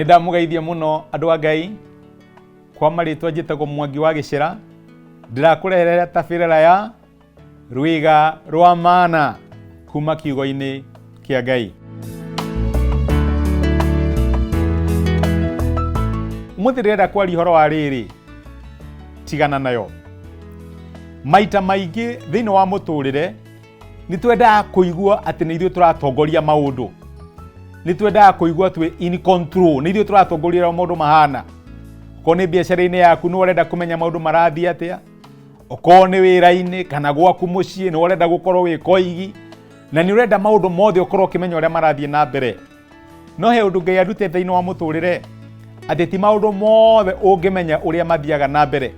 Nindamugeithia muno andu a Ngai kwa maritwa njitagwo Mwangi wa Gicera. Ndirakurehera tabarĩra ya Rwiga rwa Mana kuma kiugo-ini kia Ngai. Umuthi ndirenda kwaria uhoro wa riri, tigana nayo. Maita maingi thiini wa muturire ni twendaga kuigua ati ni ithuĩ turatongoria maundu, ni twendaga kuigua twi in control, ni ithuĩ turatongoria maundu mahana. Ko ni biacara-ini yaku ni urenda kumenya maundu marathii atia, oko ni wira-ini kana gwaku mucii ni urenda gukorwo wi koigi, na ni urenda maundu mothe ukorwo ukimenya uria marathii na mbere. No he undu Ngai arutite thiini wa muturire ati ti maundu mothe ungimenya uria mathiaga na mbere,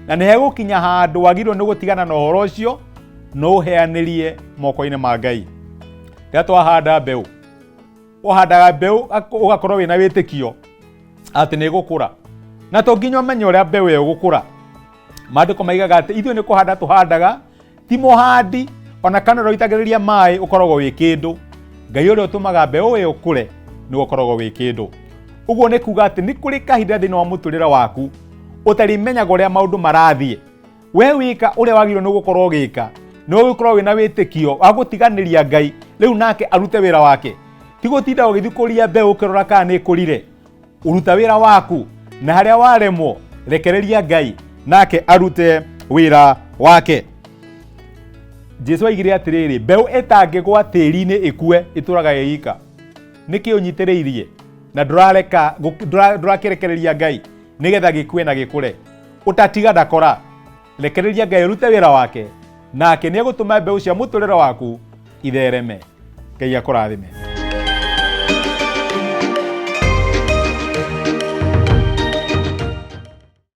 na ni hegukinya handu wagirwo ni gutigana na uhoro ucio no uheanirie moko-ini ma Ngai. Rĩrĩa twahanda mbeu, uhandaga mbeu ugakorwo wina witikio ati ni gukura, na to nginya umenye uria mbeu ĩyo gukura. Maandĩko maigaga ati ithuĩ ni kuhanda tuhandaga, ti muhandi ona kana roitagĩrĩria maĩ ukoragwo wi kindu. Ngai ũrĩa ũtũmaga mbeu ĩyo ũkũre ni ukoragwo wi kindu. Uguo ni kuga ati ni kuri kahinda thiini wa muturire waku utarimenyaga uria maundu marathie. We wika uria wagirwo ni gukorwo gika, no ukorwo wina witikio wa gutiganiria Ngai, riu nake arute wira wake. Ti gutinda ugithikuria mbeu ukirora kana ni kurire. Uruta wira waku, na haria waremwo rekereria Ngai nake arute wira wake. Jesu aigire atiriri, mbeu itangigwa tiri-ini ikue ituraga yika. Niki unyitiriirie na ndurakirekereria Ngai nigetha gikue na gikure. Utatiga ndakora, rekereria Ngai rute wira wake, nake ni egutuma mbeu cia muturire waku ithereme. Ngai akurathime.